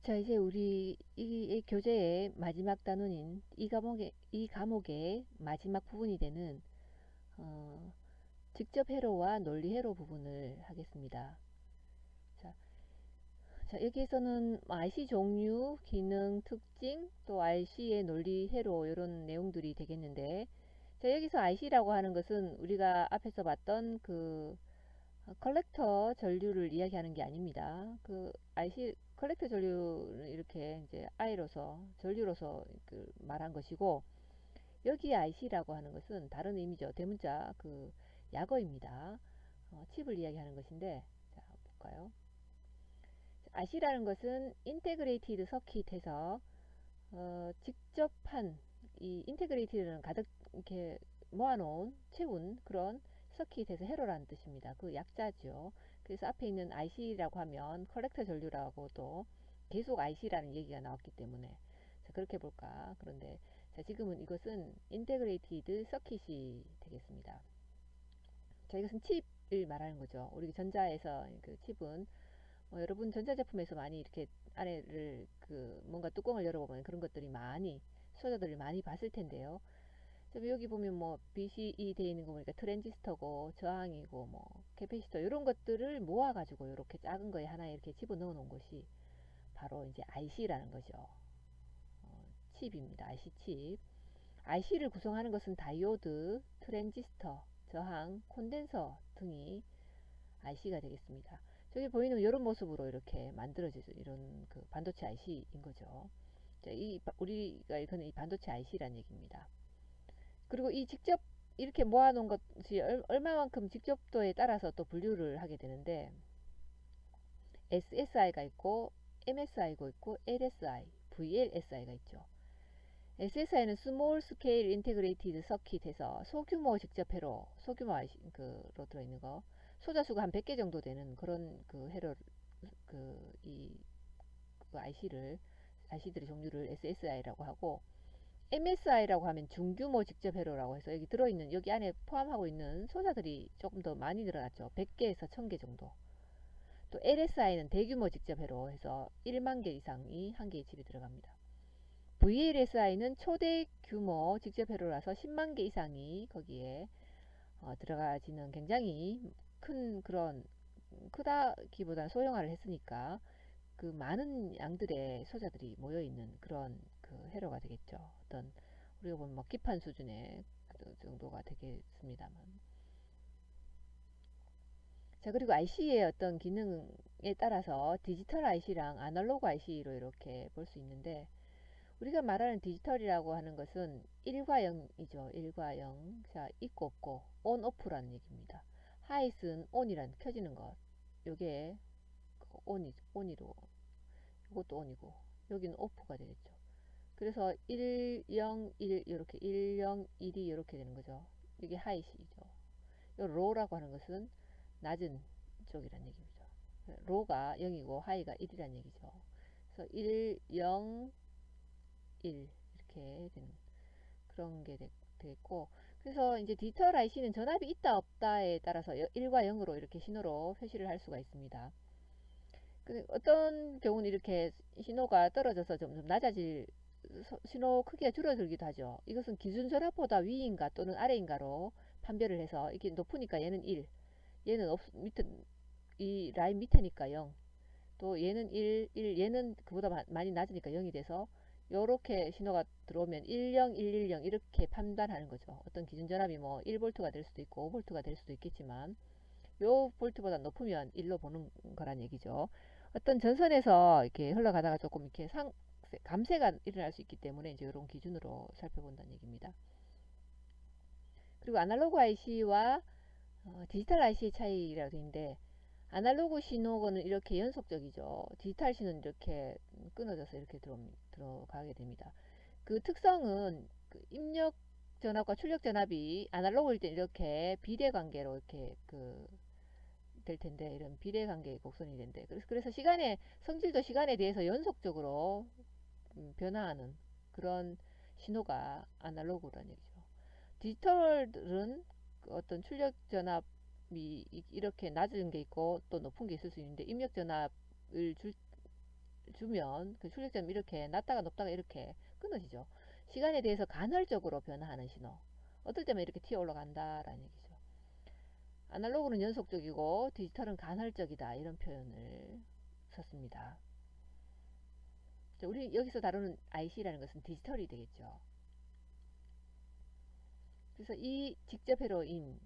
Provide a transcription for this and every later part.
자, 이제 우리 이 교재의 마지막 단원인 이 과목의 마지막 부분이 되는 어, 직접 회로와 논리 회로 부분을 하겠습니다. 자, 여기에서는 RC 종류, 기능, 특징, 또 RC의 논리 회로 이런 내용들이 되겠는데, 자, 여기서 RC라고 하는 것은 우리가 앞에서 봤던 그 컬렉터 전류를 이야기하는 게 아닙니다. 그 IC 컬렉터 전류를 이렇게 이제 I로서 전류로서 그 말한 것이고, 여기 IC라고 하는 것은 다른 의미죠. 대문자 그 약어입니다. 칩을 이야기하는 것인데, 자 볼까요? IC라는 것은 인테그레이티드 서킷에서 직접 한 이 인테그레이티드는 가득 이렇게 모아놓은 채운 그런 서킷에서 회로라는 뜻입니다. 그 약자죠. 그래서 앞에 있는 IC라고 하면 컬렉터 전류라고도 계속 IC라는 얘기가 나왔기 때문에 자, 그렇게 볼까. 그런데 자, 지금은 이것은 인테그레이티드 서킷이 되겠습니다. 자, 이것은 칩을 말하는 거죠. 우리 전자에서 그 칩은 여러분 전자제품에서 많이 이렇게 안에를 그 뭔가 뚜껑을 열어보면 그런 것들이 많이 소자들을 많이 봤을 텐데요. 여기 보면 뭐 BCE 되어 있는 거 보니까 트랜지스터고 저항이고 뭐 캐패시터 이런 것들을 모아가지고 이렇게 작은 거에 하나에 이렇게 집어넣어 놓은 것이 바로 이제 IC라는 거죠. 칩입니다. IC 칩. IC를 구성하는 것은 다이오드, 트랜지스터, 저항, 콘덴서 등이 IC가 되겠습니다. 저기 보이는 이런 모습으로 이렇게 만들어져서 이런 그 반도체 IC인 거죠. 자, 우리가 일컫는 이 반도체 IC라는 얘기입니다. 그리고 이 직접 이렇게 모아놓은 것이 얼마만큼 직접도에 따라서 또 분류를 하게 되는데 SSI가 있고 MSI가 있고 LSI, VLSI가 있죠. SSI는 Small Scale Integrated Circuit에서 소규모 직접 회로, 소규모 IC로 들어있는 거, 소자수가 한 100개 정도 되는 그런 그 회로, 그 IC들의 종류를 SSI라고 하고, MSI라고 하면 중규모 직접 회로라고 해서 여기 들어있는, 여기 안에 포함하고 있는 소자들이 조금 더 많이 늘어났죠. 100개에서 1000개 정도. 또 LSI는 대규모 직접 회로 해서 1만 개 이상이 한 개의 칩에 들어갑니다. VLSI는 초대 규모 직접 회로라서 10만 개 이상이 거기에 들어가지는 굉장히 큰 그런 크다기보다는 소형화를 했으니까 그 많은 양들의 소자들이 모여 있는 그런 그 회로가 되겠죠. 어떤 우리가 보면 뭐 기판 수준의 그 정도가 되겠습니다만. 자, 그리고 IC의 어떤 기능에 따라서 디지털 IC랑 아날로그 IC로 이렇게 볼 수 있는데, 우리가 말하는 디지털이라고 하는 것은 1과 0이죠. 1과 0. 자, 있고 없고 온 오프라는 얘기입니다. 하이스는 온이란 켜지는 것. 요게 온이로 이것도 온이고 여기는 오프가 되겠죠. 그래서 1, 0, 1 이렇게 1, 0, 1이 이렇게 되는 거죠. 이게 하이시죠. 요 로우라고 하는 것은 낮은 쪽이란 얘기죠. 로가 0이고 하이가 1이란 얘기죠. 그래서 1, 0, 1 이렇게 되는 그런 게 되겠고, 그래서 이제 디지털 IC는 전압이 있다 없다에 따라서 1과 0으로 이렇게 신호로 표시를 할 수가 있습니다. 어떤 경우는 이렇게 신호가 떨어져서 점점 낮아질 신호 크기가 줄어들기도 하죠. 이것은 기준 전압보다 위인가 또는 아래인가로 판별을 해서 이게 높으니까 얘는 1, 얘는 밑에 이 라인 밑에니까 0, 또 얘는 1, 얘는 그보다 많이 낮으니까 0이 돼서 요렇게 신호가 들어오면 10, 110 이렇게 판단하는 거죠. 어떤 기준 전압이 뭐 1V가 될 수도 있고 5V가 될 수도 있겠지만 요 볼트보다 높으면 1로 보는 거란 얘기죠. 어떤 전선에서 이렇게 흘러가다가 조금 이렇게 감쇄가 일어날 수 있기 때문에 이제 이런 기준으로 살펴본다는 얘기입니다. 그리고 아날로그 IC와 디지털 IC의 차이라고 되어 있는데, 아날로그 신호는 이렇게 연속적이죠. 디지털 신호는 이렇게 끊어져서 이렇게 들어가게 됩니다. 그 특성은 그 입력 전압과 출력 전압이 아날로그일 때 이렇게 비례 관계로 이렇게 될 텐데, 이런 비례 관계의 곡선이 된대. 그래서 시간의 성질도 시간에 대해서 연속적으로 변화하는 그런 신호가 아날로그라는 얘기죠. 디지털은 어떤 출력 전압이 이렇게 낮은 게 있고 또 높은 게 있을 수 있는데, 입력 전압을 주면 그 출력점이 이렇게 낮다가 높다가 이렇게 끊어지죠. 시간에 대해서 간헐적으로 변화하는 신호. 어떨 때면 이렇게 튀어 올라간다라는 얘기죠. 아날로그는 연속적이고 디지털은 간헐적이다 이런 표현을 썼습니다. 우리 여기서 다루는 IC라는 것은 디지털이 되겠죠. 그래서 이 직접 회로인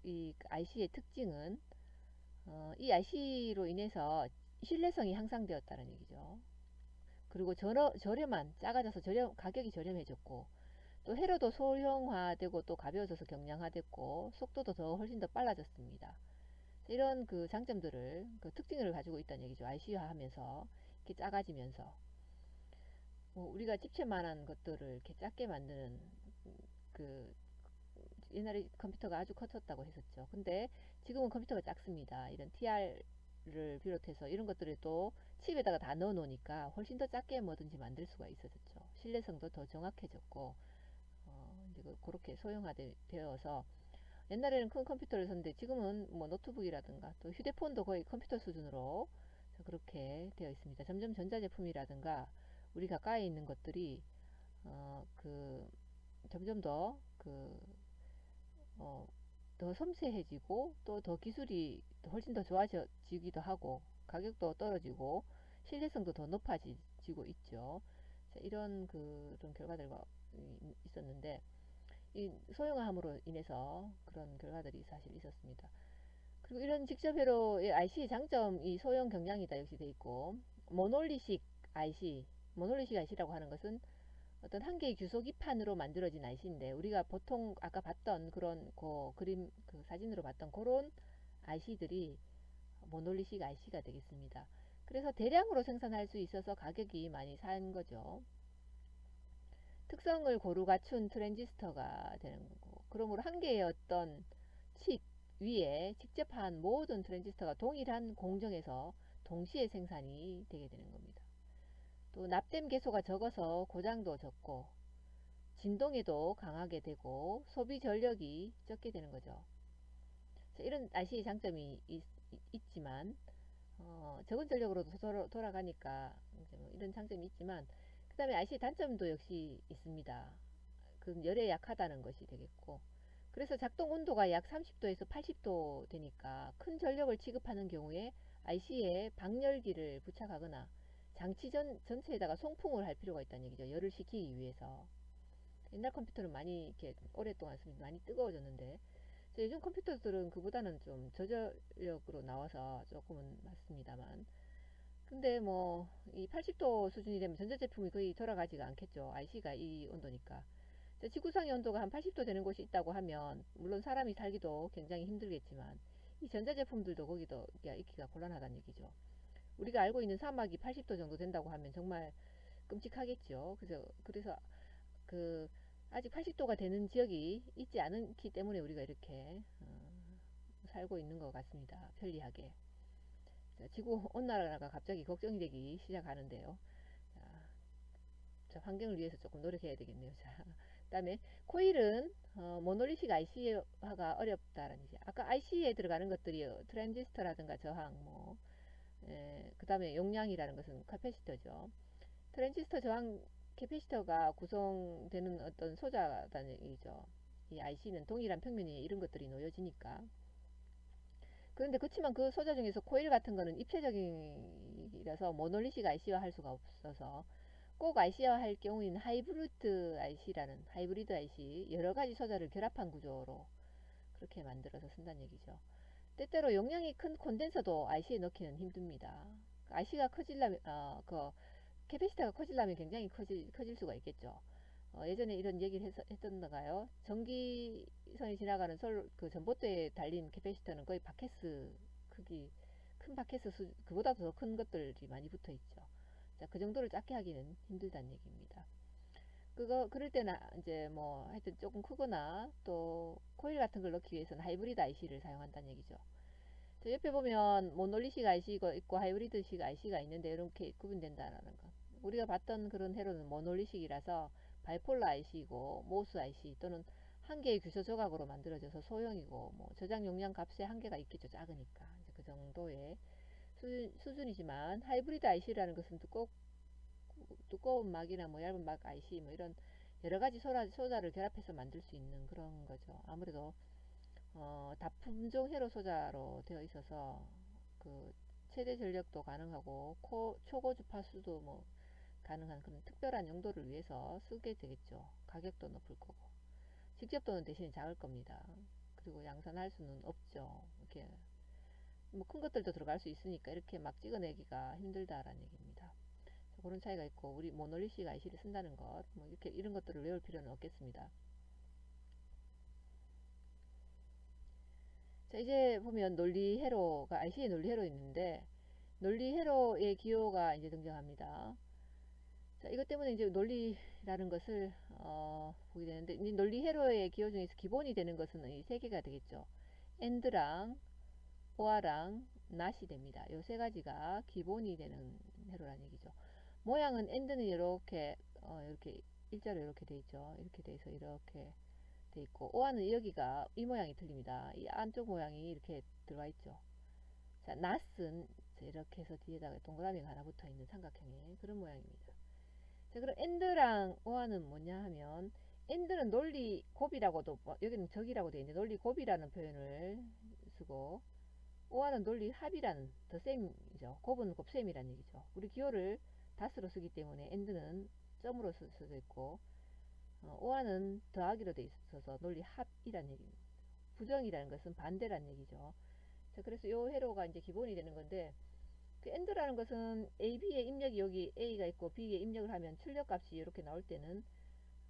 이 IC의 특징은 이 IC로 인해서 신뢰성이 향상되었다는 얘기죠. 그리고 저렴한 작아져서 가격이 저렴해졌고 또 회로도 소형화되고 또 가벼워져서 경량화됐고 속도도 훨씬 더 빨라졌습니다. 이런 그 장점들을 그 특징을 가지고 있다는 얘기죠. IC화하면서 이렇게 작아지면서 뭐 우리가 집채만한 것들을 이렇게 작게 만드는 그 옛날에 컴퓨터가 아주 컸었다고 했었죠. 근데 지금은 컴퓨터가 작습니다. 이런 TR을 비롯해서 이런 것들을 또 칩에다가 다 넣어 놓으니까 훨씬 더 작게 뭐든지 만들 수가 있어졌죠. 신뢰성도 더 정확해졌고 이제 그렇게 소형화되어서 옛날에는 큰 컴퓨터를 썼는데 지금은 뭐 노트북이라든가 또 휴대폰도 거의 컴퓨터 수준으로 그렇게 되어 있습니다. 점점 전자제품이라든가 우리 가까이 있는 것들이 그 점점 더 섬세해지고 또 더 기술이 훨씬 더 좋아지기도 하고 가격도 떨어지고 신뢰성도 더 높아지고 있죠. 자, 이런 그런 결과들과 있었는데 이 소형화함으로 인해서 그런 결과들이 사실 있었습니다. 그리고 이런 직접 회로의 IC의 장점이 소형 경량이다 역시 돼 있고 모놀리식 IC, 모놀리식 IC라고 하는 것은 어떤 한 개의 규소기판으로 만들어진 IC인데 우리가 보통 아까 봤던 그런 그림 그 사진으로 봤던 그런 IC들이 모놀리식 IC가 되겠습니다. 그래서 대량으로 생산할 수 있어서 가격이 많이 싼 거죠. 특성을 고루 갖춘 트랜지스터가 되는 거고 그러므로 한 개의 어떤 칩 위에 직접 한 모든 트랜지스터가 동일한 공정에서 동시에 생산이 되게 되는 겁니다. 또 납땜 개소가 적어서 고장도 적고 진동에도 강하게 되고 소비 전력이 적게 되는 거죠. 이런 IC의 장점이 있지만 적은 전력으로도 돌아가니까 뭐 이런 장점이 있지만 그 다음에 IC의 단점도 역시 있습니다. 그 열에 약하다는 것이 되겠고 그래서 작동 온도가 약 30도에서 80도 되니까 큰 전력을 취급하는 경우에 IC에 방열기를 부착하거나 장치 전체에다가 송풍을 할 필요가 있다는 얘기죠. 열을 식히기 위해서. 옛날 컴퓨터는 많이 이렇게 오랫동안 쓰면 많이 뜨거워졌는데 요즘 컴퓨터들은 그보다는 좀 저전력으로 나와서 조금은 맞습니다만 근데 뭐 이 80도 수준이 되면 전자제품이 거의 돌아가지가 않겠죠. IC가 이 온도니까. 지구상의 온도가 한 80도 되는 곳이 있다고 하면 물론 사람이 살기도 굉장히 힘들겠지만 이 전자제품들도 거기도 있기가 곤란하다는 얘기죠. 우리가 알고 있는 사막이 80도 정도 된다고 하면 정말 끔찍하겠죠. 그래서 그 아직 80도가 되는 지역이 있지 않기 때문에 우리가 이렇게 살고 있는 것 같습니다. 편리하게. 자, 지구 온난화가 갑자기 걱정이 되기 시작하는데요. 자, 환경을 위해서 조금 노력해야 되겠네요. 자, 그다음에 코일은 모놀리식 IC화가 어렵다라는 얘기. 아까 IC에 들어가는 것들이 트랜지스터라든가 저항, 그다음에 용량이라는 것은 캐패시터죠. 트랜지스터 저항 캐패시터가 구성되는 어떤 소자라는 얘기죠. 이 IC는 동일한 평면이 이런 것들이 놓여지니까. 그런데 그렇지만 그 소자 중에서 코일 같은 거는 입체적이라서 모놀리식 IC화 할 수가 없어서 꼭 IC화 할 경우에는 하이브리드 IC 여러 가지 소자를 결합한 구조로 그렇게 만들어서 쓴다는 얘기죠. 때때로 용량이 큰 콘덴서도 IC에 넣기는 힘듭니다. IC가 커지려면 캐패시터가 커지려면 굉장히 커질 수가 있겠죠. 예전에 이런 얘기를 했던가요? 전기선이 지나가는 그 전봇대에 달린 캐패시터는 거의 바켓스 크기, 큰 바켓스 그보다 더 큰 것들이 많이 붙어 있죠. 자, 그 정도를 작게 하기는 힘들다는 얘기입니다. 그럴 때는 이제 뭐 하여튼 조금 크거나 또 코일 같은 걸 넣기 위해서는 하이브리드 IC를 사용한다는 얘기죠. 저 옆에 보면 모놀리식 IC가 있고 하이브리드식 IC가 있는데 이렇게 구분된다는 거. 우리가 봤던 그런 회로는 모놀리식이라서 바이폴라 IC이고 모스 IC 또는 한 개의 규소 조각으로 만들어져서 소형이고 뭐 저장 용량 값에 한계가 있겠죠. 작으니까 이제 그 정도의 수준이지만 하이브리드 IC라는 것은 두꺼운 막이나 뭐 얇은 막 IC 뭐 이런 여러 가지 소자를 결합해서 만들 수 있는 그런 거죠. 아무래도 다품종 회로 소자로 되어 있어서 그 최대 전력도 가능하고 초고 주파수도 뭐 가능한 그런 특별한 용도를 위해서 쓰게 되겠죠. 가격도 높을 거고 직접도는 대신 작을 겁니다. 그리고 양산할 수는 없죠. 이렇게 뭐 큰 것들도 들어갈 수 있으니까 이렇게 막 찍어내기가 힘들다라는 얘기입니다. 그런 차이가 있고 우리 모놀리식 IC를 쓴다는 것, 뭐 이렇게 이런 것들을 외울 필요는 없겠습니다. 자, 이제 보면 논리 회로가 IC의 논리 회로 있는데 논리 회로의 기호가 이제 등장합니다. 자, 이것 때문에 이제 논리라는 것을 보게 되는데 이 논리 회로의 기호 중에서 기본이 되는 것은 이 세 개가 되겠죠. AND랑 OR랑 NOT이 됩니다. 이 세 가지가 기본이 되는 회로라는 얘기죠. 모양은 AND는 이렇게 이렇게 일자로 이렇게 돼 있죠. 이렇게 돼 있어 이렇게 돼 있고 OR는 여기가 이 모양이 틀립니다. 이 안쪽 모양이 이렇게 들어와 있죠. 자, NOT은 이렇게 해서 뒤에다가 동그라미가 하나 붙어 있는 삼각형의 그런 모양입니다. 자, 그럼 AND랑 OR는 뭐냐 하면 AND는 논리 곱이라고도 여기는 적이라고 되어 있는데 논리 곱이라는 표현을 쓰고 OR는 논리 합이라는 더 셈이죠. 곱은 곱셈이라는 얘기죠. 우리 기호를 닷으로 쓰기 때문에 AND는 점으로 써져 있고 OR는 더하기로 되어 있어서 논리 합이라는 얘기입니다. 부정이라는 것은 반대라는 얘기죠. 자, 그래서 이 회로가 이제 기본이 되는 건데 그 AND라는 것은 A, B의 입력이 여기 A가 있고 B에 입력을 하면 출력값이 이렇게 나올 때는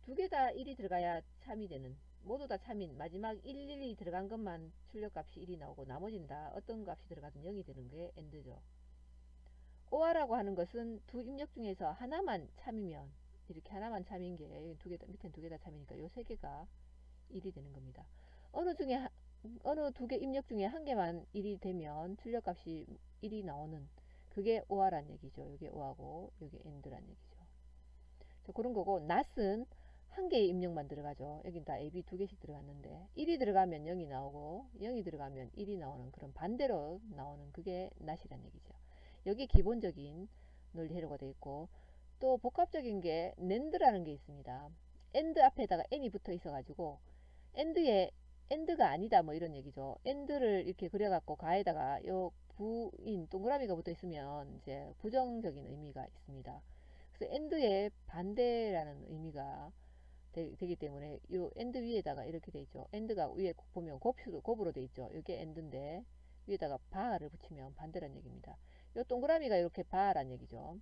두 개 다 1이 들어가야 참이 되는 모두 다 참인 마지막 1, 1이 들어간 것만 출력값이 1이 나오고 나머지는 다 어떤 값이 들어가든 0이 되는 게 AND죠. OR라고 하는 것은 두 입력 중에서 하나만 참이면 이렇게 하나만 참인 게 두 개 다 밑엔 두 개 다 참이니까 요 세 개가 1이 되는 겁니다. 어느 두 개 입력 중에 한 개만 1이 되면 출력값이 1이 나오는 그게 OR란 얘기죠. 이게 O하고 이게 AND란 얘기죠. 자, 그런 거고 NOT은 한 개의 입력만 들어가죠. 여긴 다 A, B 두 개씩 들어갔는데 1이 들어가면 0이 나오고 0이 들어가면 1이 나오는 그런 반대로 나오는 그게 NOT이란 얘기죠. 여기 기본적인 논리 회로가 되어 있고 또 복합적인 게 NAND라는 게 있습니다. AND 앞에다가 N이 붙어 있어 가지고 AND가 아니다 뭐 이런 얘기죠. AND를 이렇게 그려갖고 가에다가 요 부인 동그라미가 붙어 있으면 이제 부정적인 의미가 있습니다. 그래서 AND의 반대라는 의미가 되기 때문에 요 AND 위에다가 이렇게 돼 있죠. AND가 위에 보면 곱으로 돼 있죠. 이게 AND인데 위에다가 바를 붙이면 반대란 얘기입니다. 요 동그라미가 이렇게 바란 얘기죠.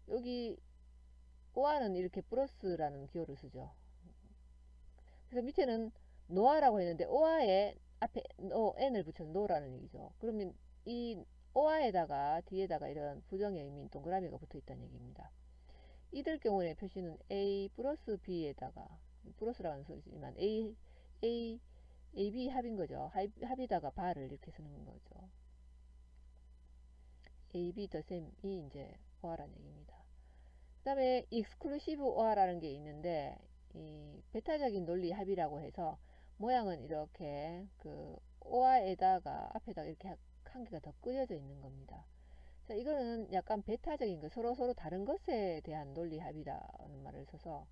여기 OR은 이렇게 플러스라는 기호를 쓰죠. 그래서 밑에는 노아라고 했는데 OR에 앞에 n을 붙여서 노라는 얘기죠. 그러면 이 OR에다가 뒤에다가 이런 부정의 의미인 동그라미가 붙어 있다는 얘기입니다. 이들 경우에 표시는 A 플러스 B에다가 플러스라는 소리지만 A, B 합인 거죠. 합에다가 바를 이렇게 쓰는 거죠. A, B 더 셈이 이제 OR라는 얘기입니다. 그 다음에 exclusive OR라는 게 있는데 이 베타적인 논리 합이라고 해서 모양은 이렇게 그 OR에다가 앞에다가 이렇게 한 개가 더 끄여져 있는 겁니다. 자, 이거는 약간 베타적인 거, 서로 다른 것에 대한 논리 합이라는 말을 써서,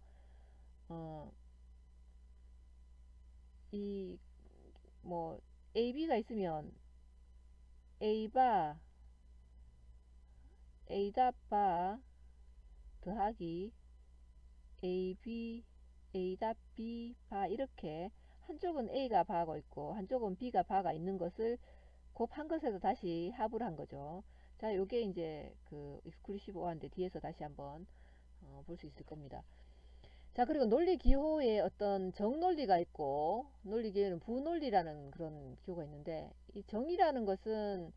이, 뭐, AB가 있으면, A바, A답바 더하기, AB, A답B 바, 이렇게, 한쪽은 A가 바가 있고, 한쪽은 B가 바가 있는 것을 곱한 것에서 다시 합을 한 거죠. 자, 요게 이제 그 익스클루시브 오한데 뒤에서 다시 한번 볼 수 있을 겁니다. 자, 그리고 논리 기호에 어떤 정논리가 있고 논리 기호에는 부논리라는 그런 기호가 있는데 이 정이라는 것은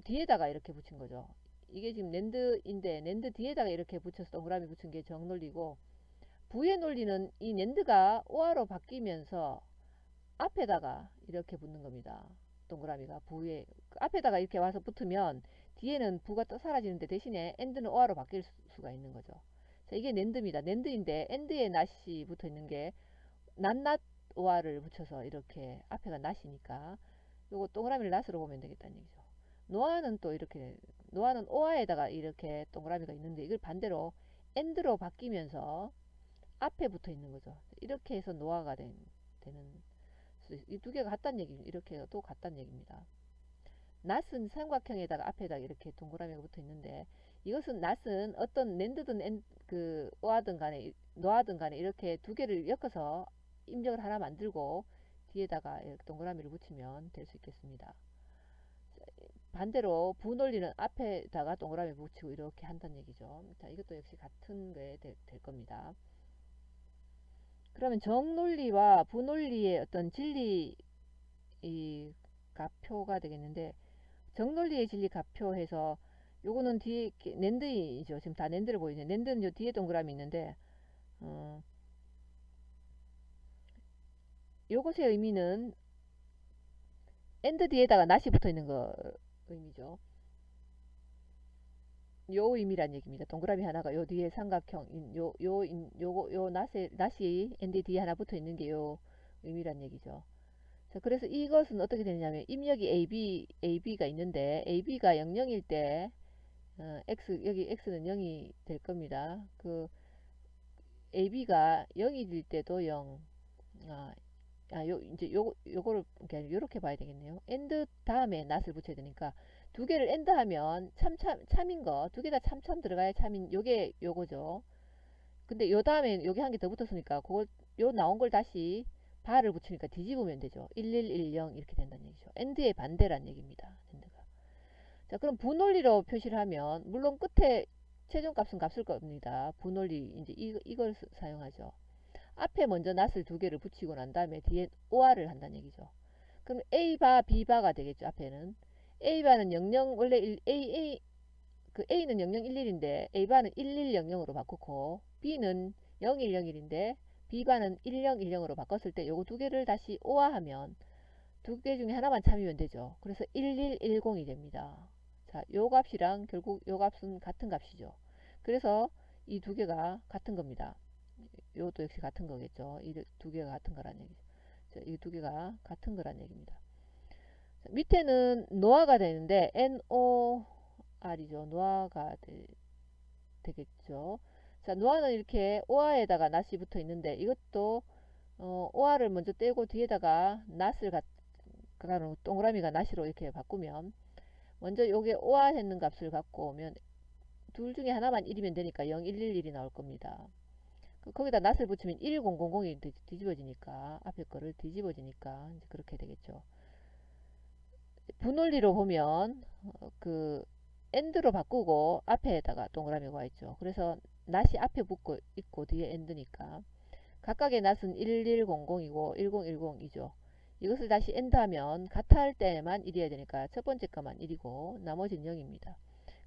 뒤에다가 이렇게 붙인 거죠. 이게 지금 낸드인데 낸드 뒤에다가 이렇게 붙여서 동그라미 붙인 게 정논리고 부의 논리는 이 낸드가 오화로 바뀌면서 앞에다가 이렇게 붙는 겁니다. 동그라미가 부에 앞에다가 이렇게 와서 붙으면 뒤에는 부가 또 사라지는데 대신에 엔드는 오화로 바뀔 수가 있는 거죠. 자, 이게 낸드입니다. 낸드인데 엔드에 낫이 붙어 있는 게 낫낫 오화를 붙여서 이렇게 앞에가 낫이니까 요거 동그라미를 낫으로 보면 되겠다는 얘기죠. 노아는 또 이렇게, 노아는 오아에다가 이렇게 동그라미가 있는데 이걸 반대로 엔드로 바뀌면서 앞에 붙어 있는 거죠. 이렇게 해서 노아가 되는, 이 두 개가 같다는 얘기입니다. 이렇게 해서 또 같다는 얘기입니다. 낫은 삼각형에다가 앞에다가 이렇게 동그라미가 붙어 있는데, 이것은 낫은 어떤 랜드든 오아든 간에 노아든 간에 이렇게 두 개를 엮어서 입력을 하나 만들고 뒤에다가 이렇게 동그라미를 붙이면 될 수 있겠습니다. 반대로 부논리는 앞에다가 동그라미 붙이고 이렇게 한다는 얘기죠. 자, 이것도 역시 같은 게 될 겁니다. 그러면 정논리와 부논리의 어떤 진리 이 가표가 되겠는데, 정논리의 진리 가표해서 요거는 뒤에 낸드이죠. 지금 다 낸드를 보이죠. 낸드는 요 뒤에 동그라미 있는데, 요것의 의미는 엔드 뒤에다가 낫이 붙어 있는 거 의미죠. 요 의미란 얘기입니다. 동그라미 하나가 요 뒤에 삼각형, 요 낫이 엔드 뒤에 하나 붙어 있는 게 요 의미란 얘기죠. 자, 그래서 이것은 어떻게 되냐면 입력이 AB가 있는데 AB가 00일 때 여기 X는 0이 될 겁니다. 그 AB가 0일 때도 0. 이제 요거를 이렇게 봐야 되겠네요. 엔드 다음에 낫을 붙여야 되니까 두 개를 엔드 하면 참인 거, 두 개 다 참참 들어가야 참인 요게 요거죠. 근데 요 다음에 요게 한 개 더 붙었으니까 그걸 요 나온 걸 다시 바를 붙이니까 뒤집으면 되죠. 1110 이렇게 된다는 얘기죠. 엔드의 반대란 얘기입니다. 엔드가. 자, 그럼 분원리로 표시를 하면 물론 끝에 최종값은 값을 겁니다. 분원리 이제 이걸 사용하죠. 앞에 먼저 낫을 두 개를 붙이고 난 다음에 뒤에 OR을 한다는 얘기죠. 그럼 A바 B바가 되겠죠. 앞에는 A바는 00 원래 A는 0011인데 A바는 1100으로 바꾸고 B는 0101인데 B바는 1010으로 바꿨을 때 요거 두 개를 다시 OR하면 두 개 중에 하나만 참이면 되죠. 그래서 1110이 됩니다. 자, 요 값이랑 결국 요 값은 같은 값이죠. 그래서 이 두 개가 같은 겁니다. 요것도 역시 같은 거겠죠. 이 두 개가 같은 거란 얘기죠. 자, 이 두 개가 같은 거란 얘기입니다. 자, 밑에는 노아가 되는데 NOR이죠. 노아가 되겠죠. 자, 노아는 이렇게 오아에다가 낫이 붙어 있는데 이것도 오아를 먼저 떼고 뒤에다가 낫을 동그라미가 낫으로 이렇게 바꾸면 먼저 요게 오아 했는 값을 갖고 오면 둘 중에 하나만 1이면 되니까 0111이 나올 겁니다. 거기다 낫을 붙이면 1000이 뒤집어지니까 앞에 거를 뒤집어지니까 이제 그렇게 되겠죠. 분원리로 보면 그 엔드로 바꾸고 앞에다가 동그라미가 와 있죠. 그래서 낫이 앞에 붙고 있고 뒤에 엔드니까 각각의 낫은 1100이고 1010이죠. 이것을 다시 엔드하면 같아 할 때만 1이어야 되니까 첫 번째 것만 1이고 나머지는 0입니다.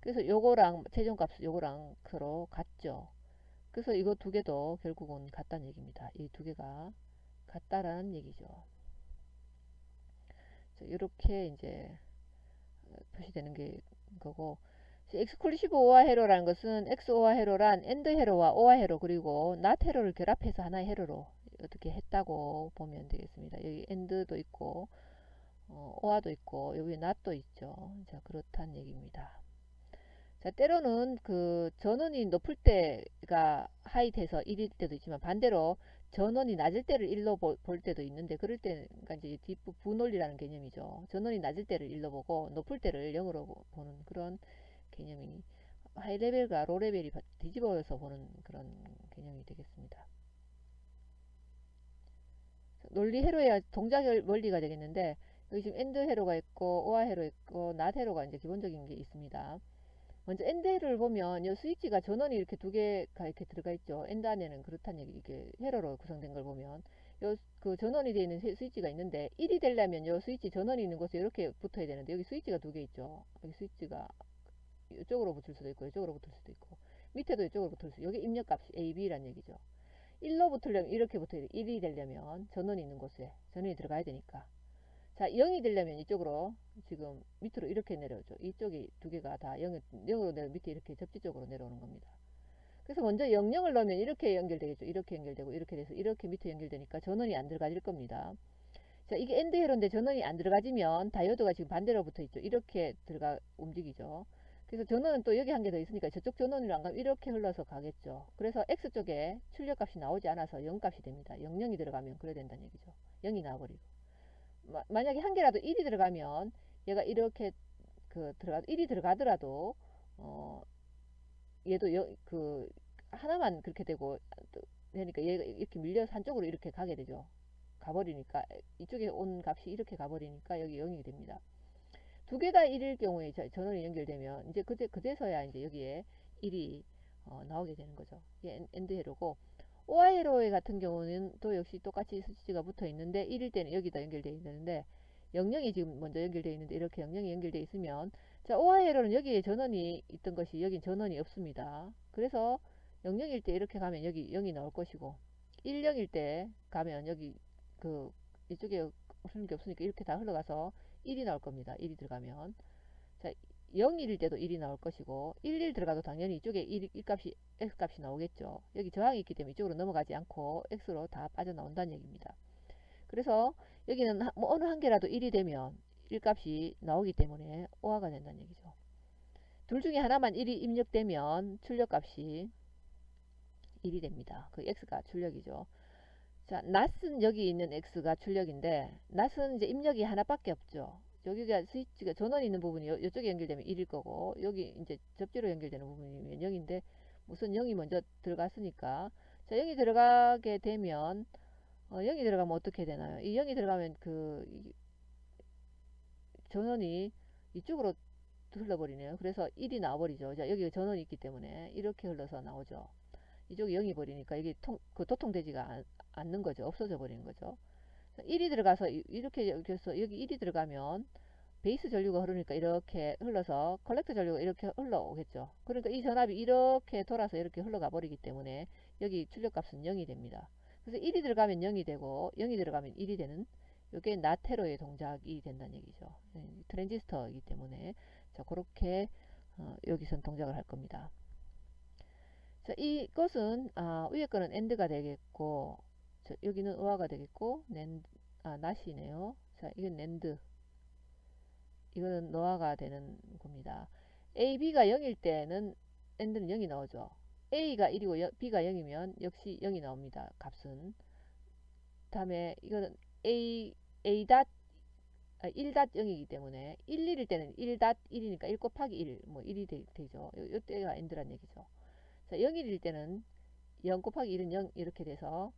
그래서 요거랑 최종값 요거랑 서로 같죠. 그래서 이거 두 개도 결국은 같다는 얘기입니다. 이 두 개가 같다라는 얘기죠. 이렇게 이제 표시되는 게 거고, 엑스클루시브 오아 헤로라는 것은 엑스 오아 헤로란 엔드 헤로와 오아 헤로 그리고 낫 헤로를 결합해서 하나의 헤로로 어떻게 했다고 보면 되겠습니다. 여기 엔드도 있고 오아도 있고 여기 낫도 있죠. 자, 그렇다는 얘기입니다. 자, 때로는 그 전원이 높을 때가 하이트에서 1일 때도 있지만 반대로 전원이 낮을 때를 1로 볼 때도 있는데 그럴 때는 그러니까 이제 뒷부 분원리라는 개념이죠. 전원이 낮을 때를 1로 보고 높을 때를 0으로 보는 그런 개념이 하이 레벨과 로 레벨이 뒤집어서 보는 그런 개념이 되겠습니다. 논리 회로의 동작 원리가 되겠는데 여기 지금 엔드 회로가 있고 오아 회로 있고 낫 회로가 이제 기본적인 게 있습니다. 먼저 엔드를 보면 이 스위치가 전원이 이렇게 두 개가 이렇게 들어가 있죠. 엔드 안에는 그렇다는 얘기, 이게 회로로 구성된 걸 보면 요 그 전원이 되어 있는 스위치가 있는데 1이 되려면 요 스위치 전원이 있는 곳에 이렇게 붙어야 되는데 여기 스위치가 두 개 있죠. 여기 스위치가 이쪽으로 붙을 수도 있고 이쪽으로 붙을 수도 있고 밑에도 이쪽으로 붙을 수 있고 여기 입력값이 AB란 얘기죠. 1로 붙으려면 이렇게 붙어야 돼. 1이 되려면 전원이 있는 곳에 전원이 들어가야 되니까. 자, 0이 되려면 이쪽으로 지금 밑으로 이렇게 내려오죠. 이쪽이 두 개가 다 0으로 내려 밑에 이렇게 접지 쪽으로 내려오는 겁니다. 그래서 먼저 00을 넣으면 이렇게 연결되겠죠. 이렇게 연결되고 이렇게 돼서 이렇게 밑에 연결되니까 전원이 안 들어가질 겁니다. 자, 이게 엔드 회로인데 전원이 안 들어가지면 다이오드가 지금 반대로 붙어 있죠. 이렇게 움직이죠. 그래서 전원은 또 여기 한 개 더 있으니까 저쪽 전원으로 안 가면 이렇게 흘러서 가겠죠. 그래서 X쪽에 출력값이 나오지 않아서 0값이 됩니다. 00이 들어가면 그래야 된다는 얘기죠. 0이 나와버리고. 만약에 한 개라도 1이 들어가면 얘가 이렇게 1이 들어가더라도 얘도 하나만 그렇게 되고 그러니까 얘가 이렇게 밀려서 한쪽으로 이렇게 가게 되죠. 가버리니까 이쪽에 온 값이 이렇게 가버리니까 여기 0이 됩니다. 두 개 다 1일 경우에 전원이 연결되면 이제 그제서야 이제 여기에 1이 나오게 되는 거죠. 이게 엔드 회로고, OI 회로 같은 경우는 또 역시 똑같이 스위치가 붙어 있는데 1일 때는 여기다 연결되어 있는데 00이 지금 먼저 연결되어 있는데 이렇게 00이 연결되어 있으면, 자, OI 회로는 여기에 전원이 있던 것이 여긴 전원이 없습니다. 그래서 00일 때 이렇게 가면 여기 0이 나올 것이고, 10일 때 가면 여기 이쪽에 흐르는 게 없으니까 이렇게 다 흘러가서 1이 나올 겁니다. 1이 들어가면. 자, 0일일 때도 1이 나올 것이고, 11 들어가도 당연히 이쪽에 1 값이, X값이 나오겠죠. 여기 저항이 있기 때문에 이쪽으로 넘어가지 않고 X로 다 빠져나온다는 얘기입니다. 그래서 여기는 뭐 어느 한 개라도 1이 되면 1 값이 나오기 때문에 오화가 된다는 얘기죠. 둘 중에 하나만 1이 입력되면 출력값이 1이 됩니다. 그 X가 출력이죠. 자, 낫은 여기 있는 X가 출력인데, 낫은 이제 입력이 하나밖에 없죠. 여기가 스위치가 전원이 있는 부분이 이쪽에 연결되면 1일 거고, 여기 이제 접지로 연결되는 부분이면 0인데, 무슨 0이 먼저 들어갔으니까, 자, 0이 들어가게 되면, 0이 들어가면 어떻게 되나요? 이 0이 들어가면 전원이 이쪽으로 흘러버리네요. 그래서 1이 나와버리죠. 자, 여기 전원이 있기 때문에 이렇게 흘러서 나오죠. 이쪽이 0이 버리니까 이게 도통되지가 않는 거죠. 없어져 버리는 거죠. 1이 들어가서 이렇게 해서 여기 1이 들어가면 베이스 전류가 흐르니까 이렇게 흘러서 컬렉터 전류가 이렇게 흘러오겠죠. 그러니까 이 전압이 이렇게 돌아서 이렇게 흘러가 버리기 때문에 여기 출력값은 0이 됩니다. 그래서 1이 들어가면 0이 되고 0이 들어가면 1이 되는, 이게 나테로의 동작이 된다는 얘기죠. 트랜지스터이기 때문에. 자, 그렇게 여기선 동작을 할 겁니다. 자, 이것은 위에 거는 엔드가 되겠고, 자, 여기는 의화가 되겠고, 낫이네요. 자, 이건 낸드, 이거는 노화가 되는 겁니다. A, B가 0일 때는 엔드는 0이 나오죠. A가 1이고 B가 0이면 역시 0이 나옵니다. 값은. 다음에 이거는 A 닷 1.0이기 때문에 11일 때는 1.1이니까 1 곱하기 1, 뭐 1이 되죠. 이때가 엔드란 얘기죠. 자, 0일일 때는 0 곱하기 1은 0 이렇게 돼서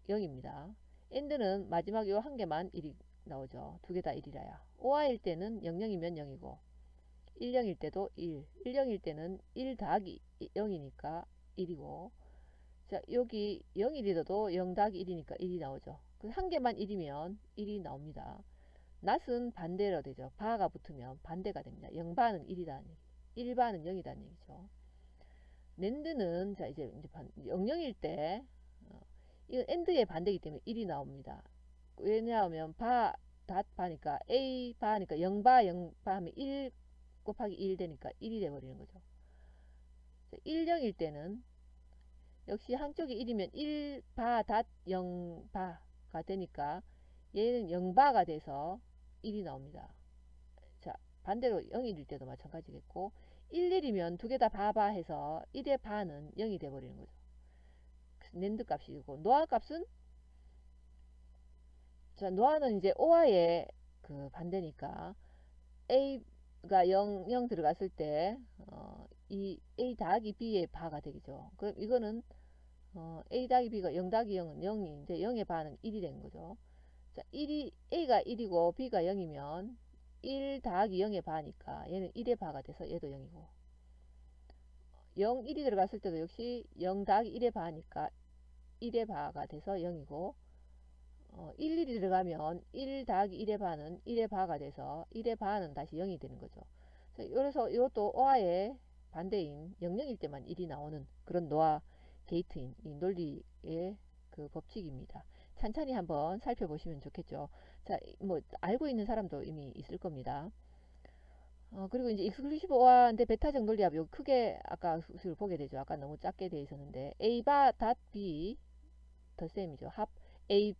0입니다. 엔드는 마지막 요 한 개만 1이 나오죠. 두 개 다 1이라야. OI일 때는 00이면 0이고 10일 때도 1, 10일 때는 1 더하기 0이니까 1이고, 자, 여기 0일이라도 0 더하기 1이니까 1이 나오죠. 한 개만 1이면 1이 나옵니다. 낫은 반대로 되죠. 바가 붙으면 반대가 됩니다. 0바는 1이다는 얘기, 1바는 0이다는 얘기죠. 낸드는 자 이제 00일 때 이건 엔드의 반대이기 때문에 1이 나옵니다. 왜냐하면 바니까 A 바니까 0바 0바 하면 1 곱하기 1 되니까 1이 돼버리는 거죠. 10일 때는 역시 한쪽이 1이면 1바 닷 0바가 되니까 얘는 0바가 돼서 1이 나옵니다. 자, 반대로 0일일 때도 마찬가지겠고, 11이면 두 개 다 바바 해서 1의 바는 0이 돼버리는 거죠. 낸드 값이고, 노아 값은, 자, 노아는 이제 OI의 반대니까 A가 0 들어갔을 때 이 A 더하기 B의 바가 되겠죠. 그럼 이거는 A 더하기 B가 0 더하기 0은 0이 이제 0의 바는 1이 되는 거죠. 자, A가 1이고 B가 0이면 1 더하기 0의 바니까 얘는 1의 바가 돼서 얘도 0이고, 0, 1이 들어갔을 때도 역시 0 더하기 1의 바니까 1의 바가 돼서 0이고, 1, 1이 들어가면 1 더하기 1의 바는 1의 바가 돼서 1의 바는 다시 0이 되는 거죠. 그래서 이것도 OA의 반대인 00일 때만 1이 나오는 그런 노아 게이트인 이 논리의 그 법칙입니다. 찬찬히 한번 살펴보시면 좋겠죠. 자, 뭐 알고 있는 사람도 이미 있을 겁니다. 그리고 이제 익스클루시브 OA인데 베타적 논리합 요 크게 아까 수를 보게 되죠. 아까 너무 작게 되어 있었는데 A 바 닷 B 더 셈이죠. 합 A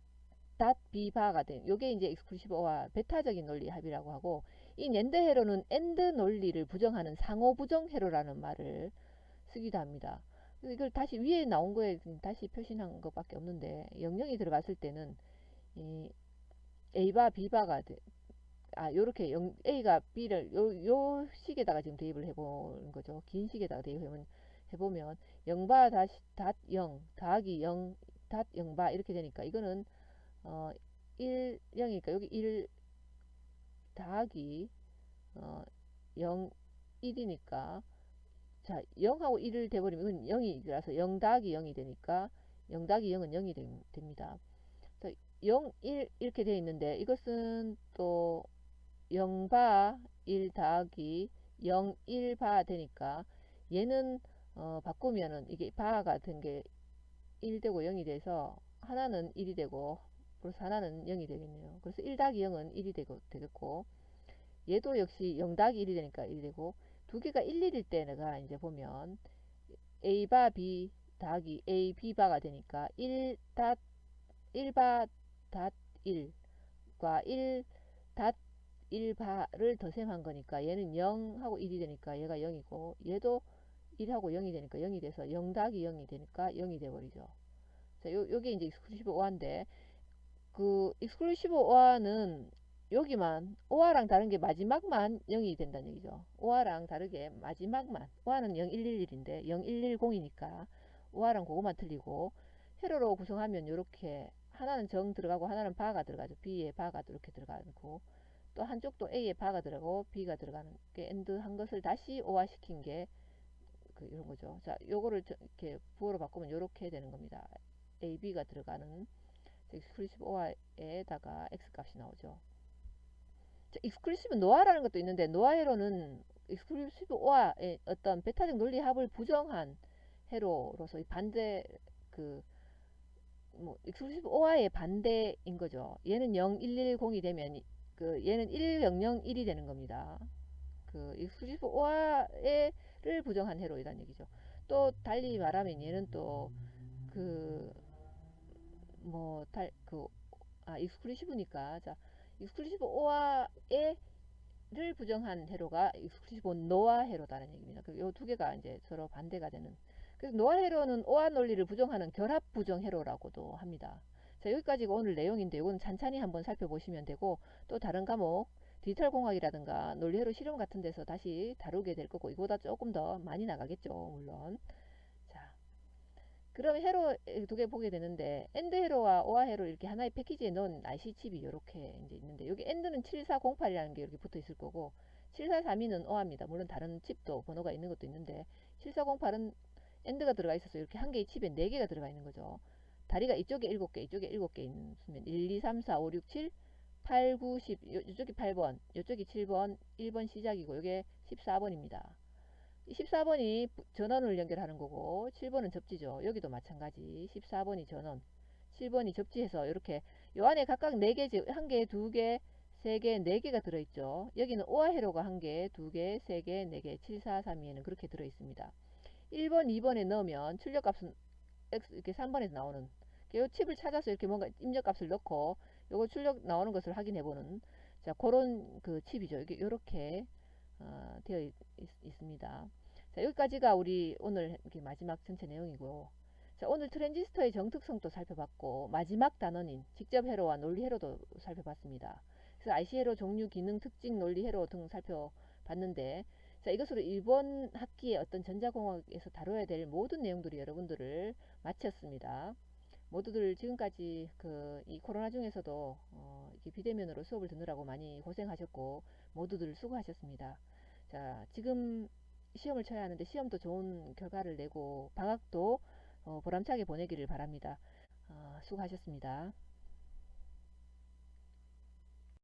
닷 비바가 된 요게 이제 익스클루시브 오와 베타적인 논리 합의라고 하고, 이 낸드 회로는 엔드 논리를 부정하는 상호 부정 회로라는 말을 쓰기도 합니다. 그래서 이걸 다시 위에 나온 거에 다시 표시한 것밖에 없는데, 영영이 들어갔을 때는 이 A바 B바가 요렇게 A가 B를 요 식에다가 지금 대입을 해보는 거죠. 긴 식에다가 대입을 해보면 0바 다시 닷 0 더하기 0 닷 0바 이렇게 되니까, 이거는 1, 0이니까 여기 1 더하기 0, 1이니까, 자 0하고 1을 대버리면 이건 0이라서 0 더하기 0이 되니까 0 더하기 0은 0이 됩니다. 0, 1 이렇게 되어 있는데, 이것은 또 0바 1 더하기 0, 1바 되니까, 얘는 바꾸면은 이게 바가 된 게 1 되고 0이 돼서 하나는 1이 되고 그래서 하나는 0이 되겠네요. 그래서 1 더하기 0은 1이 되겠고, 얘도 역시 0 더하기 1이 되니까 1이 되고, 두 개가 1, 1일 때 내가 이제 보면 A바 B 더하기 A, B바가 되니까 1 닷 1바 닷 1과 1 닷 1바를 더셈한 거니까, 얘는 0하고 1이 되니까 얘가 0이고, 얘도 1하고 0이 되니까 0이 돼서 0 더하기 0이 되니까 0이 돼버리죠. 자, 요게 이제 익스클루시브 오화인데, 그 익스클루시브 오화는 여기만 오화랑 다른 게 마지막만 0이 된다는 얘기죠. 오화랑 다르게 마지막만, 오화는 0111인데 0110이니까 오화랑 그거만 틀리고, 회로로 구성하면 이렇게 하나는 정 들어가고 하나는 바가 들어가죠. B에 바가 이렇게 들어가고, 또 한쪽도 A에 바가 들어가고 B가 들어가는 게 엔드 한 것을 다시 오화시킨 게 이런 거죠. 자, 요거를 이렇게 부호로 바꾸면 이렇게 되는 겁니다. A, B가 들어가는 익스클루시브 오화에다가 X 값이 나오죠. 자, 익스클루시브 노아라는 것도 있는데, 노아 회로는 익스클루시브 오화의 어떤 베타적 논리 합을 부정한 회로로서 이 반대 익스클루시브 오화의 반대인 거죠. 얘는 0110이 되면 얘는 1001이 되는 겁니다. 익스클루시브 오화를 부정한 회로이란 얘기죠. 또 달리 말하면 얘는 또 익스클루시브니까, 자, 익스클루시브 오화를 부정한 회로가 익스클루시브 노아 회로다는 얘기입니다. 이 두 개가 이제 서로 반대가 되는. 그래서 노아 회로는 오화 논리를 부정하는 결합 부정 회로라고도 합니다. 자, 여기까지가 오늘 내용인데, 이건 찬찬히 한번 살펴보시면 되고, 또 다른 과목 디지털 공학이라든가 논리회로 실험 같은 데서 다시 다루게 될 거고, 이거보다 조금 더 많이 나가겠죠, 물론. 자, 그럼 회로 두 개 보게 되는데, 엔드 회로와 오화 회로 이렇게 하나의 패키지에 넣은 IC 칩이 이렇게 이제 있는데, 여기 엔드는 7408이라는 게 이렇게 붙어 있을 거고, 7432는 오화입니다. 물론 다른 칩도 번호가 있는 것도 있는데, 7408은 엔드가 들어가 있어서 이렇게 한 개의 칩에 4개가 들어가 있는 거죠. 다리가 이쪽에 7개, 이쪽에 7개 있으면 1, 2, 3, 4, 5, 6, 7, 8, 9, 10, 이쪽이 8번, 이쪽이 7번, 1번 시작이고, 이게 14번입니다. 14번이 전원을 연결하는 거고, 7번은 접지죠. 여기도 마찬가지. 14번이 전원, 7번이 접지해서 이렇게 요 안에 각각 4개, 1개, 2개, 3개, 4개가 들어있죠. 여기는 오화 회로가 1개, 2개, 3개, 4개, 7, 4, 3에는 그렇게 들어있습니다. 1번, 2번에 넣으면 출력값은 X, 이렇게 3번에서 나오는, 이 칩을 찾아서 이렇게 뭔가 입력값을 넣고 요거 출력 나오는 것을 확인해보는, 자, 그런 칩이죠. 이렇게 되어 있습니다. 자, 여기까지가 우리 오늘 이렇게 마지막 전체 내용이고, 자, 오늘 트랜지스터의 정특성도 살펴봤고, 마지막 단원인 직접 회로와 논리 회로도 살펴봤습니다. 그래서 IC 회로 종류, 기능, 특징, 논리 회로 등 살펴봤는데, 자, 이것으로 이번 학기에 어떤 전자공학에서 다뤄야 될 모든 내용들이 여러분들을 마쳤습니다. 모두들 지금까지 이 코로나 중에서도 이렇게 비대면으로 수업을 듣느라고 많이 고생하셨고, 모두들 수고하셨습니다. 자, 지금 시험을 쳐야 하는데 시험도 좋은 결과를 내고 방학도 보람차게 보내기를 바랍니다. 수고하셨습니다.